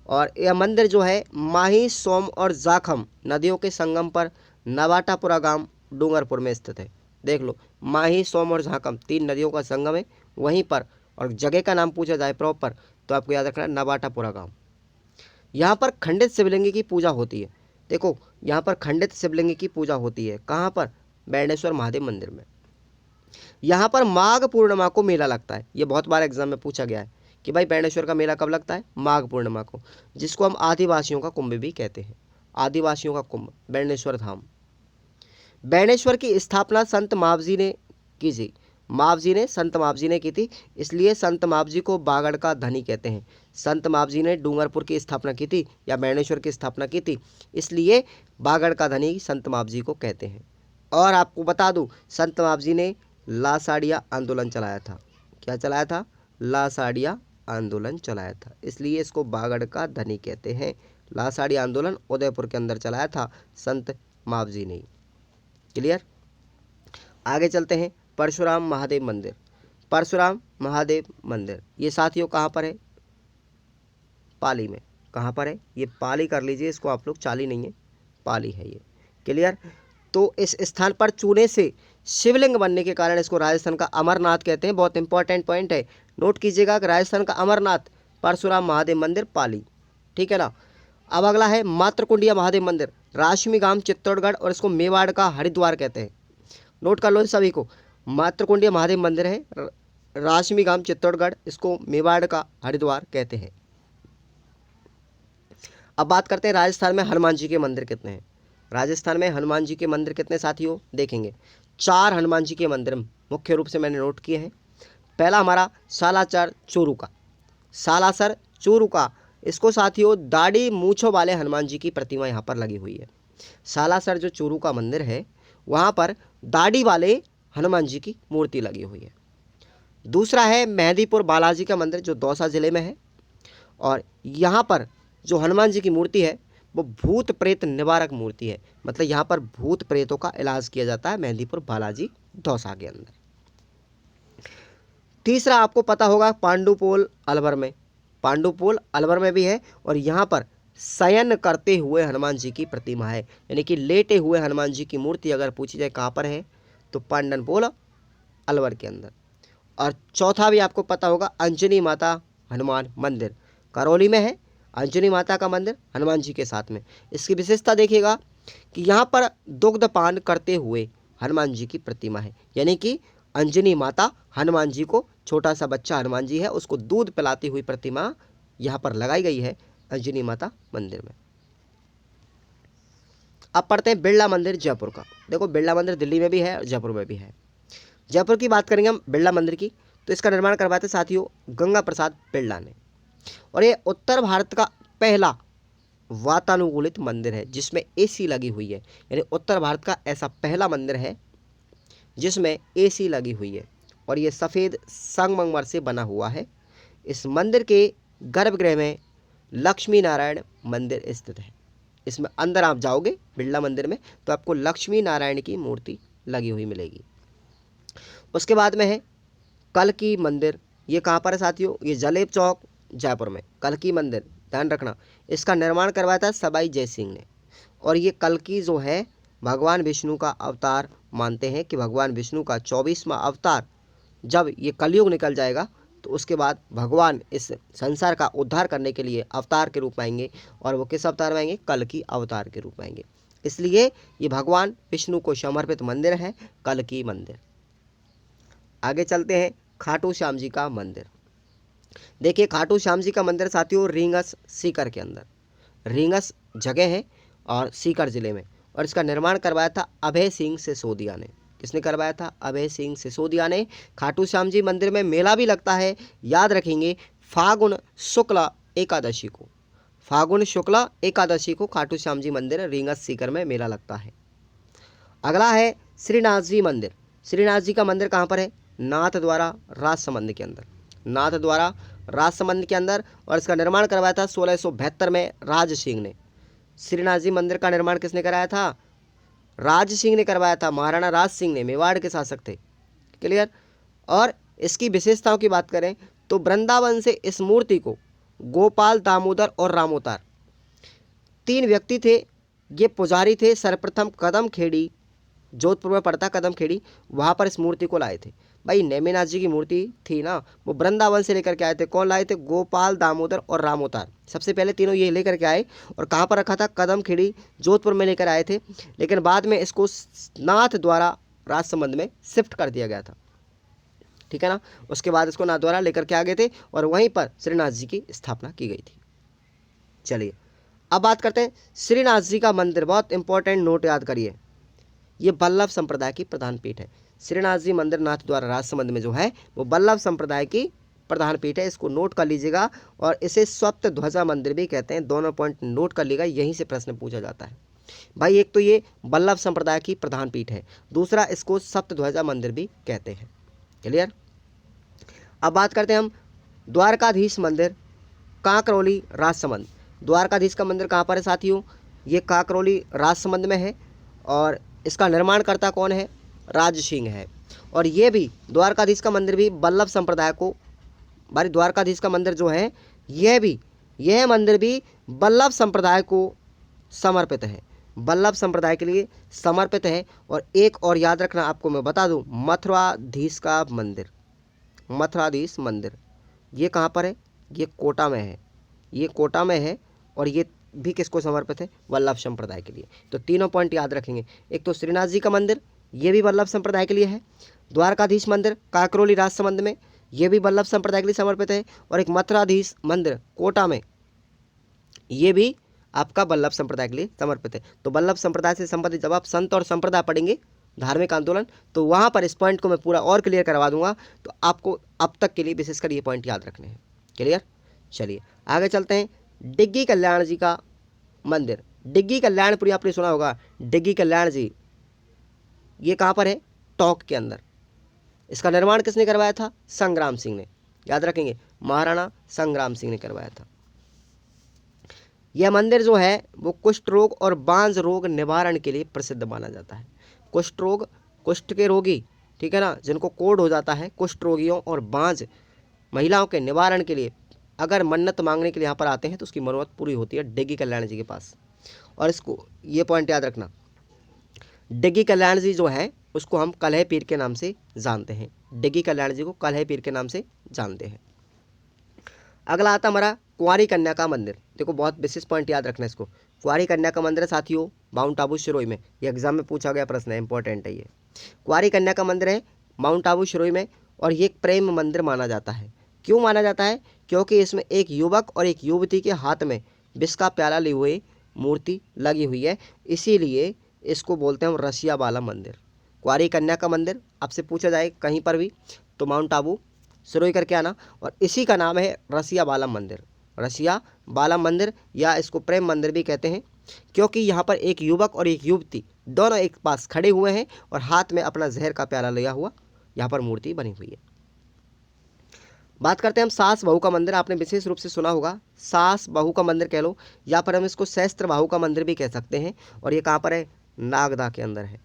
और यह मंदिर जो है माही, सोम और जाखम नदियों के संगम पर नवाटापुरा गांव डूंगरपुर में स्थित है। देख लो, माही, सोम और झाकम 3 नदियों का संगम है वहीं पर। और जगह का नाम पूछा जाए प्रॉपर तो आपको याद रखना नवाटापुरा गांव। यहाँ पर खंडित शिवलिंग की पूजा होती है। देखो यहाँ पर खंडित शिवलिंग की पूजा होती है। कहाँ पर? बेणेश्वर महादेव मंदिर में। यहाँ पर माघ पूर्णिमा को मेला लगता है। ये बहुत बार एग्जाम में पूछा गया है कि भाई बेणेश्वर का मेला कब लगता है? माघ पूर्णिमा को, जिसको हम आदिवासियों का कुंभ भी कहते हैं। आदिवासियों का कुंभ बेणेश्वर धाम। बेणेश्वर की स्थापना संत मावजी ने की थी। संत मावजी ने की थी, इसलिए संत मावजी को बागड़ का धनी कहते हैं। संत मावजी ने डूंगरपुर की स्थापना की थी या बेणेश्वर की स्थापना की थी, इसलिए बागड़ का धनी संत मावजी को कहते हैं। और आपको बता दूं, संत मावजी ने लासाड़िया आंदोलन चलाया था। क्या चलाया था? लासाड़िया आंदोलन चलाया था, इसलिए इसको बागड़ का धनी कहते हैं। लासाड़ी आंदोलन उदयपुर के अंदर चलाया था संत मावजी ने। क्लियर? आगे चलते हैं, परशुराम महादेव मंदिर। परशुराम महादेव मंदिर ये साथियों कहाँ पर है? पाली में। कहाँ पर है? ये पाली कर लीजिए इसको आप लोग, चाली नहीं है, पाली है ये। क्लियर? तो इस स्थान पर चूने से शिवलिंग बनने के कारण इसको राजस्थान का अमरनाथ कहते हैं। बहुत इंपॉर्टेंट पॉइंट है, नोट कीजिएगा कि राजस्थान का अमरनाथ परशुराम महादेव मंदिर पाली। ठीक है ना। अब अगला है मातृकुंडिया महादेव मंदिर, राशमिगाम चित्तौड़गढ़, और इसको मेवाड़ का हरिद्वार कहते हैं। नोट कर लो सभी को, मातृकुंडिया महादेव मंदिर है, राशमिगाम चित्तौड़गढ़, इसको मेवाड़ का हरिद्वार कहते हैं। अब बात करते हैं राजस्थान में हनुमान जी के मंदिर कितने हैं। राजस्थान में हनुमान जी के मंदिर कितने साथियों देखेंगे? 4 हनुमान जी के मंदिर मुख्य रूप से मैंने नोट किए हैं। पहला हमारा सालासर चोरू का, सालासर चोरू का, इसको साथियों दाढ़ी मूछों वाले हनुमान जी की प्रतिमा यहाँ पर लगी हुई है। सालासर जो चोरू का मंदिर है वहाँ पर दाढ़ी वाले हनुमान जी की मूर्ति लगी हुई है। दूसरा है मेहंदीपुर बालाजी का मंदिर जो दौसा जिले में है, और यहाँ पर जो हनुमान जी की मूर्ति है वो भूत प्रेत निवारक मूर्ति है, मतलब यहाँ पर भूत प्रेतों का इलाज किया जाता है मेहंदीपुर बालाजी दौसा के अंदर। तीसरा आपको पता होगा पांडुपोल अलवर में, पांडुपोल अलवर में भी है, और यहाँ पर शयन करते हुए हनुमान जी की प्रतिमा है, यानी कि लेटे हुए हनुमान जी की मूर्ति अगर पूछी जाए कहाँ पर है तो पांडनपोल अलवर के अंदर। और चौथा भी आपको पता होगा अंजनी माता हनुमान मंदिर, करौली में है अंजनी माता का मंदिर हनुमान जी के साथ में। इसकी विशेषता देखिएगा कि यहाँ पर दुग्धपान करते हुए हनुमान जी की प्रतिमा है, यानी कि अंजनी माता हनुमान जी को, छोटा सा बच्चा हनुमान जी है उसको दूध पिलाती हुई प्रतिमा यहाँ पर लगाई गई है अंजनी माता मंदिर में। अब पढ़ते हैं बिरला मंदिर जयपुर का। देखो बिरला मंदिर दिल्ली में भी है और जयपुर में भी है। जयपुर की बात करेंगे हम बिरला मंदिर की, तो इसका निर्माण करवाए थे साथियों गंगा प्रसाद बिरला ने, और ये उत्तर भारत का पहला वातानुकूलित मंदिर है जिसमें एसी लगी हुई है, यानी उत्तर भारत का ऐसा पहला मंदिर है जिसमें एसी लगी हुई है, और ये सफ़ेद संगमरमर से बना हुआ है। इस मंदिर के गर्भगृह में लक्ष्मी नारायण मंदिर स्थित है। इसमें अंदर आप जाओगे बिरला मंदिर में तो आपको लक्ष्मी नारायण की मूर्ति लगी हुई मिलेगी। उसके बाद में है कल्की मंदिर, ये कहाँ पर है साथियों? ये जलेब चौक जयपुर में। कल्की मंदिर ध्यान रखना, इसका निर्माण करवाया था सवाई जय सिंह ने, और ये कल्की जो है भगवान विष्णु का अवतार मानते हैं कि भगवान विष्णु का 24वां अवतार, जब ये कलयुग निकल जाएगा तो उसके बाद भगवान इस संसार का उद्धार करने के लिए अवतार के रूप में आएंगे, और वो किस अवतार में आएंगे? कल्की अवतार के रूप में आएंगे, इसलिए ये भगवान विष्णु को समर्पित मंदिर है कल्की मंदिर। आगे चलते हैं खाटू श्याम जी का मंदिर। देखिए खाटू श्याम जी का मंदिर साथियों रींगस सीकर के अंदर, रींगस जगह है और सीकर जिले में, और इसका निर्माण करवाया था अभय सिंह सिसोदिया ने। किसने करवाया था? अभय सिंह सिसोदिया ने। खाटू श्याम जी मंदिर में मेला भी लगता है, याद रखेंगे फागुन शुक्ला एकादशी को, फागुन शुक्ला एकादशी को खाटू श्याम जी मंदिर रींगस सीकर में मेला लगता है। अगला है श्रीनाथ जी मंदिर। श्रीनाथ जी का मंदिर कहाँ पर है? नाथ द्वारा राजसमंद के अंदर, नाथ द्वारा राजसमंद के अंदर, और इसका निर्माण करवाया था 1672 में राज सिंह ने। श्रीनाथ जी मंदिर का निर्माण किसने कराया था? राज सिंह ने करवाया था, महाराणा राज सिंह ने, मेवाड़ के शासक थे। क्लियर? और इसकी विशेषताओं की बात करें तो वृंदावन से इस मूर्ति को गोपाल, दामोदर और रामोतार 3 व्यक्ति थे, ये पुजारी थे। सर्वप्रथम कदम खेड़ी, जोधपुर में पड़ता कदम खेड़ी, वहाँ पर इस मूर्ति को लाए थे। भाई नेमिनाथ जी की मूर्ति थी ना, वो वृंदावन से लेकर के आए थे। कौन लाए थे? गोपाल, दामोदर और रामोतार, सबसे पहले तीनों ये लेकर के आए, और कहाँ पर रखा था? कदम खेड़ी जोधपुर में लेकर आए थे, लेकिन बाद में इसको नाथ द्वारा राजसमंद में शिफ्ट कर दिया गया था। ठीक है ना। उसके बाद इसको नाथ द्वारा लेकर के आ गए थे और वहीं पर श्रीनाथ जी की स्थापना की गई थी। चलिए अब बात करते हैं श्रीनाथ जी का मंदिर। बहुत इंपॉर्टेंट नोट याद करिए, ये वल्लभ संप्रदाय की प्रधान पीठ है। श्रीनाथ जी मंदिर नाथ द्वारा राजसमंद में जो है वो वल्लभ संप्रदाय की प्रधान पीठ है, इसको नोट कर लीजिएगा। और इसे सप्त ध्वजा मंदिर भी कहते हैं, दोनों पॉइंट नोट कर लीजिएगा, यहीं से प्रश्न पूछा जाता है भाई। एक तो ये वल्लभ संप्रदाय की प्रधान पीठ है, दूसरा इसको सप्त ध्वजा मंदिर भी कहते हैं। क्लियर? अब बात करते हैं हम द्वारकाधीश मंदिर, कांकरौली राजसमंद। द्वारकाधीश का मंदिर कहाँ पर है साथियों? ये कांकरौली राजसमंद में है, और इसका निर्माणकर्ता कौन है? राज सिंह है। और ये भी द्वारकाधीश का मंदिर भी वल्लभ संप्रदाय को, भाई द्वारकाधीश का मंदिर जो है यह मंदिर भी वल्लभ संप्रदाय को समर्पित है, वल्लभ संप्रदाय के लिए समर्पित है। और एक और याद रखना, आपको मैं बता दूं, मथुराधीश का मंदिर, मथुराधीश मंदिर ये कहाँ पर है, ये कोटा में है, ये कोटा में है। और ये भी किसको समर्पित है, वल्लभ संप्रदाय के लिए। तो तीनों पॉइंट याद रखेंगे, एक तो श्रीनाथ जी का मंदिर ये भी वल्लभ संप्रदाय के लिए है, द्वारकाधीश मंदिर काकरोली राजसमंद में ये भी वल्लभ संप्रदाय के लिए समर्पित है, और एक मथुराधीश मंदिर कोटा में ये भी आपका वल्लभ संप्रदाय के लिए समर्पित है। तो वल्लभ संप्रदाय से संबंधित जब आप संत और संप्रदाय पढ़ेंगे, धार्मिक आंदोलन, तो वहाँ पर इस पॉइंट को मैं पूरा और क्लियर करवा दूंगा। तो आपको अब तक के लिए विशेषकर ये पॉइंट याद रखने हैं। क्लियर, चलिए आगे चलते हैं। डिग्गी कल्याण जी का मंदिर, डिग्गी कल्याणपुरी आपने सुना होगा, डिग्गी कल्याण जी ये कहाँ पर है, टोंक के अंदर। इसका निर्माण किसने करवाया था, संग्राम सिंह ने, याद रखेंगे, महाराणा संग्राम सिंह ने करवाया था। यह मंदिर जो है वो कुष्ठ रोग और बांझ रोग निवारण के लिए प्रसिद्ध माना जाता है। कुष्ठ रोग, कुष्ठ के रोगी, ठीक है ना, जिनको कोढ़ हो जाता है, कुष्ठ रोगियों और बांझ महिलाओं के निवारण के लिए अगर मन्नत मांगने के लिए यहाँ पर आते हैं तो उसकी मन्नत पूरी होती है डिग्गी कल्याण जी के पास। और इसको ये पॉइंट याद रखना, डिग्गी कल्याण जी जो है उसको हम कलह पीर के नाम से जानते हैं, डिग्गी कल्याण जी को कलह पीर के नाम से जानते हैं। अगला आता हमारा कुंवारी कन्या का मंदिर। देखो बहुत विशेष पॉइंट याद रखना इसको, कुंवारी कन्या का मंदिर है साथियों माउंट आबू सिरोही में, ये एग्जाम में पूछा गया प्रश्न है, इंपॉर्टेंट है ये। कुंवारी कन्या का मंदिर है माउंट आबू सिरोही में, और ये एक प्रेम मंदिर माना जाता है। क्यों माना जाता है, क्योंकि इसमें एक युवक और एक युवती के हाथ में विष का प्याला लिए हुए मूर्ति लगी हुई है, इसीलिए इसको बोलते हैं हम रसिया बाला मंदिर। कुंवारी कन्या का मंदिर आपसे पूछा जाए कहीं पर भी तो माउंट आबू सिरोही करके आना, और इसी का नाम है रसिया बालम मंदिर, रसिया बालम मंदिर, या इसको प्रेम मंदिर भी कहते हैं, क्योंकि यहाँ पर एक युवक और एक युवती दोनों एक पास खड़े हुए हैं और हाथ में अपना जहर का प्याला लिया हुआ यहाँ पर मूर्ति बनी हुई है। बात करते हैं हम सास बहू का मंदिर, आपने विशेष रूप से सुना होगा, सास बहू का मंदिर कह लो, या पर हम इसको सहस्त्र बाहू का मंदिर भी कह सकते हैं। और ये कहाँ पर है, नागदा के अंदर है,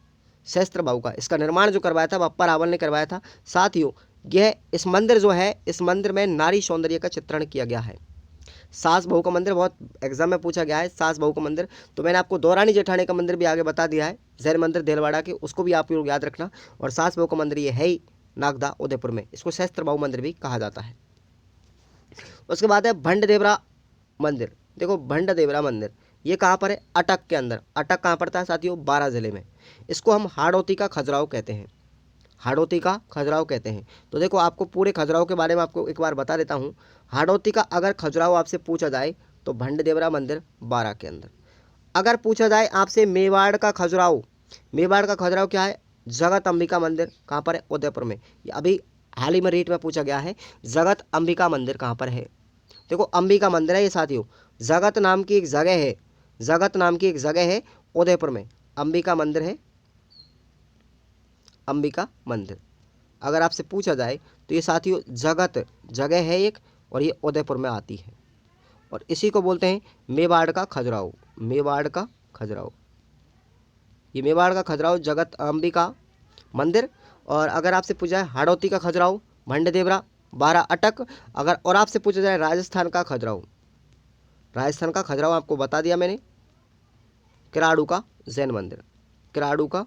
सहस्त्र बाहू का। इसका निर्माण जो करवाया था बप्पा रावल ने करवाया था। साथियों यह इस मंदिर जो है, इस मंदिर में नारी सौंदर्य का चित्रण किया गया है। सास बहू का मंदिर बहुत एग्जाम में पूछा गया है, सास बहू का मंदिर। तो मैंने आपको दौरानी जेठानी का मंदिर भी आगे बता दिया है, जैन मंदिर देलवाड़ा के, उसको भी आप लोग याद रखना। और सास बहू का मंदिर ये है ही नागदा उदयपुर में, इसको सहस्त्र बाहू मंदिर भी कहा जाता है। उसके बाद है भंडदेवरा मंदिर। देखो भंडदेवरा मंदिर ये कहाँ पर है, अटक के अंदर। अटक कहाँ पड़ता है साथियों, बारां जिले में। इसको हम हाड़ौती का खजुराहो कहते हैं, हाड़ौती का खजुराहो कहते हैं। तो देखो आपको पूरे खजुराहो के बारे में आपको एक बार बता देता हूँ। हाड़ौती का अगर खजुराहो आपसे पूछा जाए तो भंडदेवरा मंदिर बारां के अंदर। अगर पूछा जाए आपसे मेवाड़ का खजुराहो, मेवाड़ का खजुराहो क्या है, जगत अंबिका मंदिर कहाँ पर है, उदयपुर में। ये अभी हाल ही में रीट में पूछा गया है, जगत अंबिका मंदिर कहाँ पर है। देखो अंबिका मंदिर है ये साथियों, जगत नाम की एक जगह है, जगत नाम की एक जगह है उदयपुर में, अंबिका मंदिर है, अंबिका मंदिर। अगर आपसे पूछा जाए तो ये साथियों जगत जगह है एक, और ये उदयपुर में आती है, और इसी को बोलते हैं मेवाड़ का खजुराहो, मेवाड़ का खजुराहो। ये मेवाड़ का खजुराहो जगत अंबिका मंदिर। और अगर आपसे पूछा जाए हाड़ौती का खजुराहो भंडदेवरा बारां अटक, अगर और आपसे पूछा जाए राजस्थान का खजुराहो, राजस्थान का खजुराहो आपको बता दिया मैंने, किराड़ू का जैन मंदिर, किराड़ू का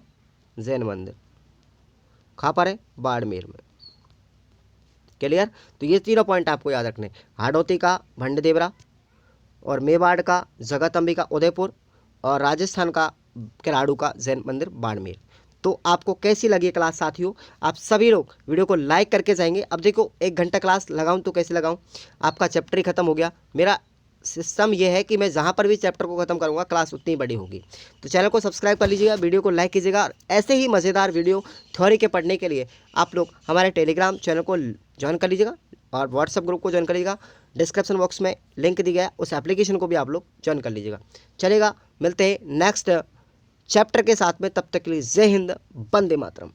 जैन मंदिर कहाँ पर है, बाड़मेर में। क्लियर, तो ये तीनों पॉइंट आपको याद रखने, हाड़ौती का भंडदेवरा, और मेवाड़ का जगत अंबिका उदयपुर, और राजस्थान का किराड़ू का जैन मंदिर बाड़मेर। तो आपको कैसी लगी क्लास साथियों, आप सभी लोग वीडियो को लाइक करके जाएंगे। अब देखो 1 घंटा क्लास लगाऊं तो कैसे लगाऊं, आपका चैप्टर ही खत्म हो गया। मेरा सिस्टम ये है कि मैं जहाँ पर भी चैप्टर को खत्म करूँगा क्लास उतनी बड़ी होगी। तो चैनल को सब्सक्राइब कर लीजिएगा, वीडियो को लाइक कीजिएगा, और ऐसे ही मज़ेदार वीडियो थ्योरी के पढ़ने के लिए आप लोग हमारे टेलीग्राम चैनल को ज्वाइन कर लीजिएगा, और व्हाट्सएप ग्रुप को ज्वाइन कर लीजिएगा। डिस्क्रिप्शन बॉक्स में लिंक दी गया है, उस एप्लीकेशन को भी आप लोग ज्वाइन कर लीजिएगा। चलेगा, मिलते हैं नेक्स्ट चैप्टर के साथ में, तब तक के लिए जय हिंद, वंदे मातरम।